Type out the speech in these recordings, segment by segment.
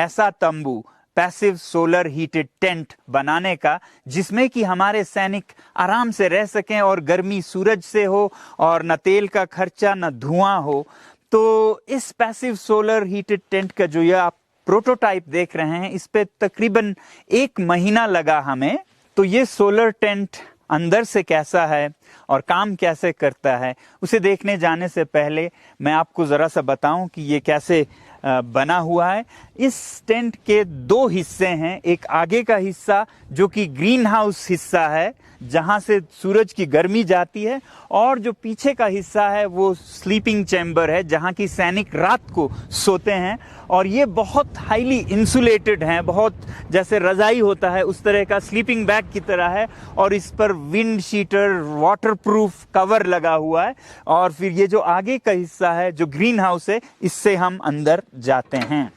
ऐसा तंबू passive solar heated tent बनाने का जिसमें कि हमारे सैनिक आराम से रह सकें और गर्मी सूरज से हो और न तेल का खर्चा न धुआं हो। तो इस पैसिव सोलर हीटेड टेंट का जो ये आप प्रोटोटाइप देख रहे हैं, इस पे तकरीबन 1 महीना लगा हमें। तो ये सोलर टेंट अंदर से कैसा है और काम कैसे करता है, उसे देखने जाने से पहले मैं आपको जरा सा बताऊं कि ये कैसे बना हुआ है। इस टेंट के 2 हिस्से हैं। एक आगे का हिस्सा जो कि ग्रीन हाउस हिस्सा है, जहां से सूरज की गर्मी जाती है, और जो पीछे का हिस्सा है वो स्लीपिंग चैम्बर है, जहां की सैनिक रात को सोते हैं। और ये बहुत हाईली इंसुलेटेड हैं, बहुत जैसे रजाई होता है उस तरह का स्लीपिंग बैग की तरह है, और इस पर विंड शीटर वाटरप्रूफ कवर लगा हुआ है। और फिर ये जो आगे का हिस्सा है जो ग्रीन हाउस है, इससे हम अंदर जाते हैं।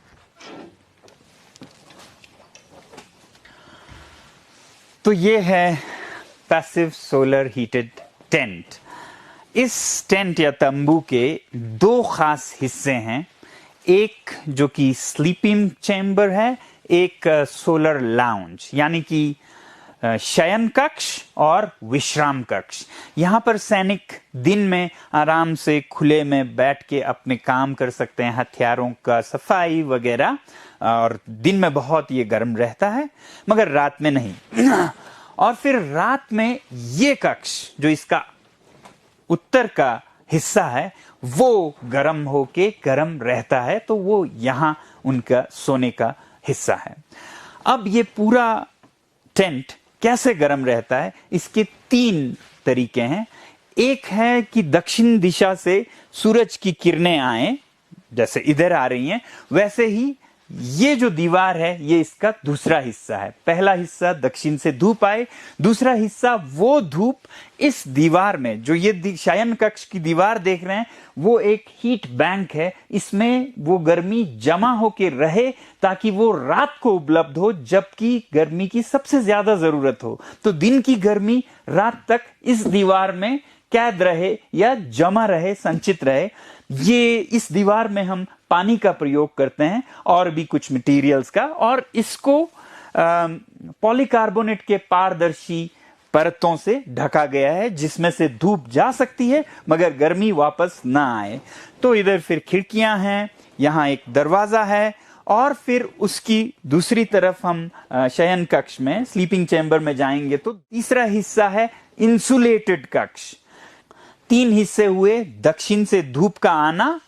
तो ये है पैसिव सोलर हीटेड टेंट। इस टेंट या तंबू के 2 खास हिस्से हैं। एक जो कि स्लीपिंग चैम्बर है, एक सोलर लाउंज यानी कि शयन कक्ष और विश्राम कक्ष। यहाँ पर सैनिक दिन में आराम से खुले में बैठ के अपने काम कर सकते हैं, हथियारों का सफाई वगैरह। और दिन में बहुत ये गर्म रहता है, मगर रात में नहीं। और फिर रात में ये कक्ष जो इसका उत्तर का हिस्सा है वो गर्म होके गर्म रहता है, तो वो यहाँ उनका सोने का हिस्सा है। अब ये पूरा टेंट कैसे गर्म रहता है, इसके 3 तरीके हैं। एक है कि दक्षिण दिशा से सूरज की किरणें आए, जैसे इधर आ रही हैं, वैसे ही ये जो दीवार है ये इसका दूसरा हिस्सा है। पहला हिस्सा दक्षिण से धूप आए, दूसरा हिस्सा वो धूप इस दीवार में, जो ये शयन कक्ष की दीवार देख रहे हैं, वो एक हीट बैंक है। इसमें वो गर्मी जमा होकर रहे ताकि वो रात को उपलब्ध हो, जबकि गर्मी की सबसे ज्यादा जरूरत हो। तो दिन की गर्मी रात तक इस दीवार में कैद रहे या जमा रहे, संचित रहे। ये इस दीवार में हम पानी का प्रयोग करते हैं और भी कुछ मटेरियल्स का, और इसको पॉलीकार्बोनेट के पारदर्शी परतों से ढका गया है, जिसमें से धूप जा सकती है मगर गर्मी वापस ना आए। तो इधर फिर खिड़कियां हैं, यहाँ एक दरवाजा है, और फिर उसकी दूसरी तरफ हम शयन कक्ष में, स्लीपिंग चैम्बर में जाएंगे तो तीसरा हिस्सा है इंसुलेटेड कक्ष। 3 हिस्से हुए। दक्षिण से धूप का आना,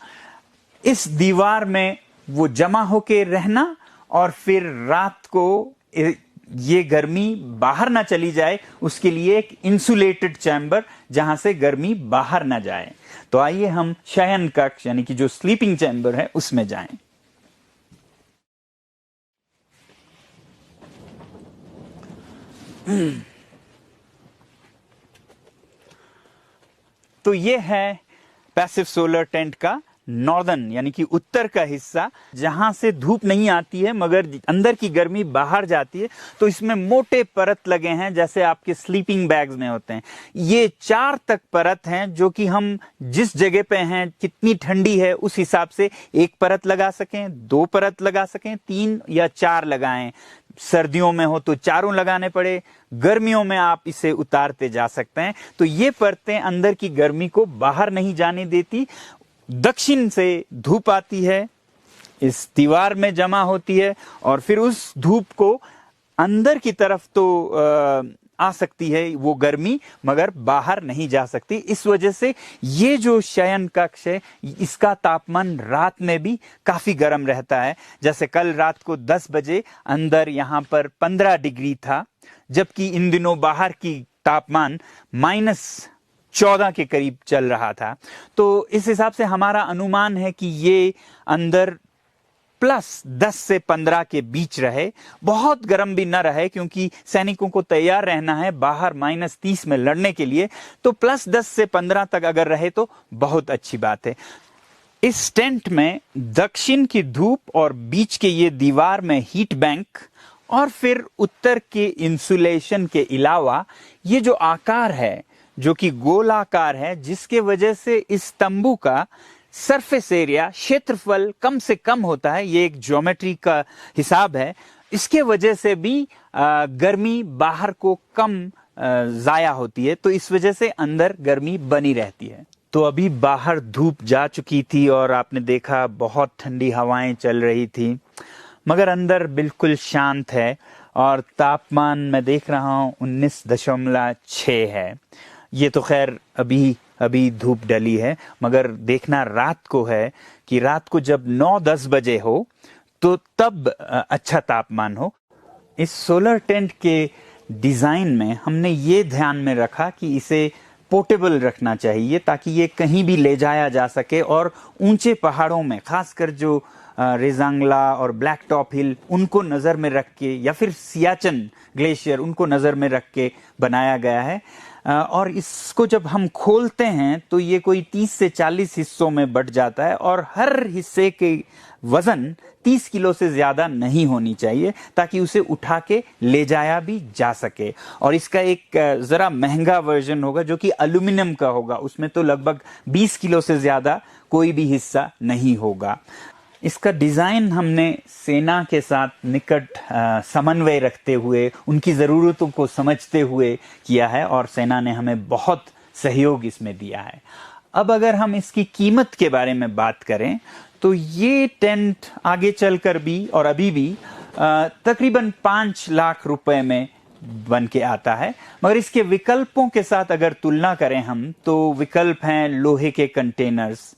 इस दीवार में वो जमा होके रहना, और फिर रात को ये गर्मी बाहर ना चली जाए उसके लिए एक इंसुलेटेड चैम्बर जहां से गर्मी बाहर ना जाए। तो आइए हम शयन कक्ष यानी कि जो स्लीपिंग चैम्बर है उसमें जाएं। तो ये है पैसिव सोलर टेंट का नॉर्दर्न यानी कि उत्तर का हिस्सा, जहां से धूप नहीं आती है मगर अंदर की गर्मी बाहर जाती है। तो इसमें मोटे परत लगे हैं, जैसे आपके स्लीपिंग बैग्स में होते हैं। ये 4 तक परत हैं, जो कि हम जिस जगह पे हैं, कितनी ठंडी है उस हिसाब से 1 परत लगा सकें, 2 परत लगा सकें, 3 या 4 लगाएं। सर्दियों में हो तो 4 लगाने पड़े, गर्मियों में आप इसे उतारते जा सकते हैं। तो ये परतें अंदर की गर्मी को बाहर नहीं जाने देती। दक्षिण से धूप आती है, इस दीवार में जमा होती है, और फिर उस धूप को अंदर की तरफ तो आ सकती है वो गर्मी, मगर बाहर नहीं जा सकती। इस वजह से ये जो शयन कक्ष है इसका तापमान रात में भी काफी गर्म रहता है। जैसे कल रात को 10 बजे अंदर यहाँ पर 15 डिग्री था, जबकि इन दिनों बाहर की तापमान -14 के करीब चल रहा था। तो इस हिसाब से हमारा अनुमान है कि ये अंदर +10 से 15 के बीच रहे, बहुत गर्म भी न रहे, क्योंकि सैनिकों को तैयार रहना है बाहर -30 में लड़ने के लिए। तो +10 से 15 तक अगर रहे तो बहुत अच्छी बात है। इस टेंट में दक्षिण की धूप और बीच के ये दीवार में हीट बैंक, और फिर उत्तर के इंसुलेशन के अलावा ये जो आकार है जो कि गोलाकार है, जिसके वजह से इस तंबू का सरफेस एरिया, क्षेत्रफल कम से कम होता है, ये एक ज्योमेट्री का हिसाब है, इसके वजह से भी गर्मी बाहर को कम जाया होती है, तो इस वजह से अंदर गर्मी बनी रहती है। तो अभी बाहर धूप जा चुकी थी और आपने देखा बहुत ठंडी हवाएं चल रही थी, मगर अंदर बिल्कुल शांत है और तापमान मैं देख रहा हूँ 19.6 है। ये तो खैर अभी धूप डली है, मगर देखना रात को है कि रात को जब 9-10 बजे हो तो तब अच्छा तापमान हो। इस सोलर टेंट के डिज़ाइन में हमने ये ध्यान में रखा कि इसे पोर्टेबल रखना चाहिए ताकि ये कहीं भी ले जाया जा सके, और ऊंचे पहाड़ों में खासकर जो रेजांगला और ब्लैक टॉप हिल उनको नज़र में रख के, या फिर सियाचन ग्लेशियर उनको नज़र में रख के बनाया गया है। और इसको जब हम खोलते हैं तो ये कोई 30 से 40 हिस्सों में बंट जाता है, और हर हिस्से के वजन 30 किलो से ज़्यादा नहीं होनी चाहिए ताकि उसे उठा के ले जाया भी जा सके। और इसका एक ज़रा महंगा वर्जन होगा जो कि एल्यूमिनियम का होगा, उसमें तो लगभग 20 किलो से ज़्यादा कोई भी हिस्सा नहीं होगा। इसका डिज़ाइन हमने सेना के साथ निकट समन्वय रखते हुए, उनकी ज़रूरतों को समझते हुए किया है, और सेना ने हमें बहुत सहयोग इसमें दिया है। अब अगर हम इसकी कीमत के बारे में बात करें तो ये टेंट आगे चलकर भी और अभी भी तकरीबन 5 लाख रुपए में बन के आता है। मगर इसके विकल्पों के साथ अगर तुलना करें हम, तो विकल्प हैं लोहे के कंटेनर्स,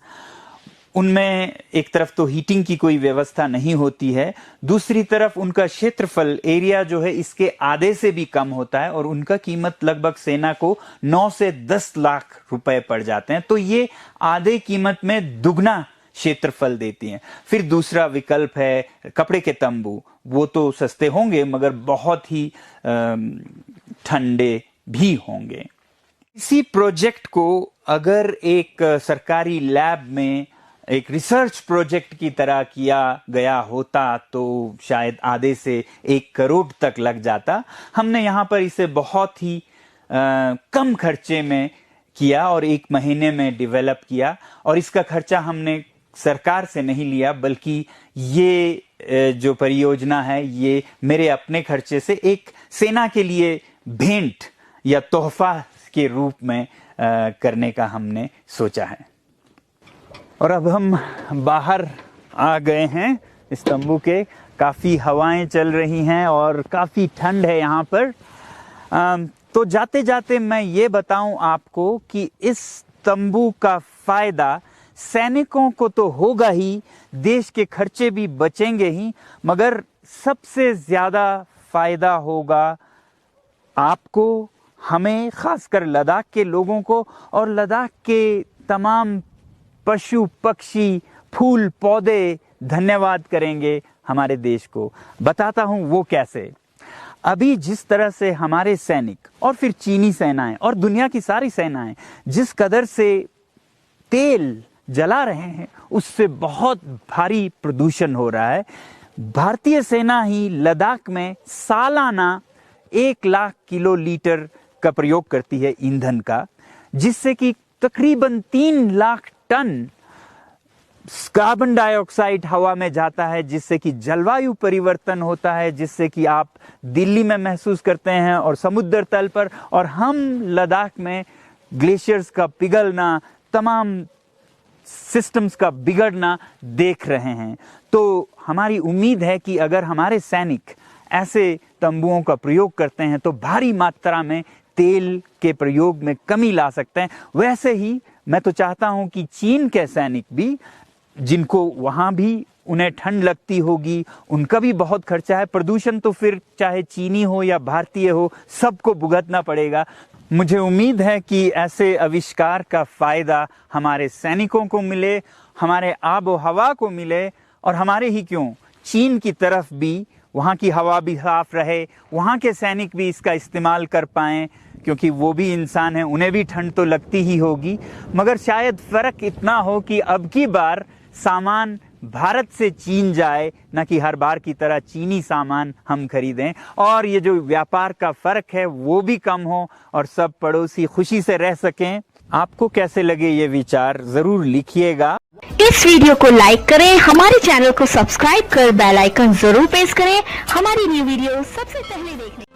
उनमें एक तरफ तो हीटिंग की कोई व्यवस्था नहीं होती है, दूसरी तरफ उनका क्षेत्रफल एरिया जो है इसके आधे से भी कम होता है, और उनका कीमत लगभग सेना को 9 से 10 लाख रुपए पड़ जाते हैं। तो ये आधे कीमत में दुगना क्षेत्रफल देती हैं। फिर दूसरा विकल्प है कपड़े के तंबू, वो तो सस्ते होंगे मगर बहुत ही ठंडे भी होंगे। इसी प्रोजेक्ट को अगर एक सरकारी लैब में एक रिसर्च प्रोजेक्ट की तरह किया गया होता तो शायद आधे से 1 करोड़ तक लग जाता। हमने यहाँ पर इसे बहुत ही कम खर्चे में किया और 1 महीने में डेवलप किया, और इसका खर्चा हमने सरकार से नहीं लिया, बल्कि ये जो परियोजना है ये मेरे अपने खर्चे से एक सेना के लिए भेंट या तोहफा के रूप में करने का हमने सोचा है। और अब हम बाहर आ गए हैं इस तंबू के, काफ़ी हवाएं चल रही हैं और काफ़ी ठंड है यहाँ पर। तो जाते जाते मैं ये बताऊं आपको कि इस तंबू का फ़ायदा सैनिकों को तो होगा ही, देश के खर्चे भी बचेंगे ही, मगर सबसे ज़्यादा फ़ायदा होगा आपको, हमें, खासकर लद्दाख के लोगों को, और लद्दाख के तमाम पशु पक्षी फूल पौधे धन्यवाद करेंगे हमारे देश को। बताता हूँ वो कैसे। अभी जिस तरह से हमारे सैनिक और फिर चीनी सेनाएं और दुनिया की सारी सेनाएं जिस कदर से तेल जला रहे हैं, उससे बहुत भारी प्रदूषण हो रहा है। भारतीय सेना ही लद्दाख में सालाना 1 लाख किलो लीटर का प्रयोग करती है ईंधन का, जिससे कि तकरीबन 3 लाख टन कार्बन डाइऑक्साइड हवा में जाता है, जिससे कि जलवायु परिवर्तन होता है, जिससे कि आप दिल्ली में महसूस करते हैं और समुद्र तल पर, और हम लद्दाख में ग्लेशियर्स का पिघलना, तमाम सिस्टम्स का बिगड़ना देख रहे हैं। तो हमारी उम्मीद है कि अगर हमारे सैनिक ऐसे तंबुओं का प्रयोग करते हैं तो भारी मात्रा में तेल के प्रयोग में कमी ला सकते हैं। वैसे ही मैं तो चाहता हूं कि चीन के सैनिक भी, जिनको वहां भी उन्हें ठंड लगती होगी, उनका भी बहुत खर्चा है, प्रदूषण तो फिर चाहे चीनी हो या भारतीय हो सबको भुगतना पड़ेगा। मुझे उम्मीद है कि ऐसे आविष्कार का फायदा हमारे सैनिकों को मिले, हमारे आबो हवा को मिले, और हमारे ही क्यों, चीन की तरफ भी, वहाँ की हवा भी साफ रहे, वहाँ के सैनिक भी इसका इस्तेमाल कर पाएं, क्योंकि वो भी इंसान हैं, उन्हें भी ठंड तो लगती ही होगी। मगर शायद फ़र्क इतना हो कि अब की बार सामान भारत से चीन जाए, न कि हर बार की तरह चीनी सामान हम खरीदें, और ये जो व्यापार का फ़र्क है वो भी कम हो और सब पड़ोसी खुशी से रह सकें। आपको कैसे लगे ये विचार जरूर लिखिएगा। इस वीडियो को लाइक करें, हमारे चैनल को सब्सक्राइब कर बेल आइकन जरूर प्रेस करें हमारी न्यू वीडियो सबसे पहले देखने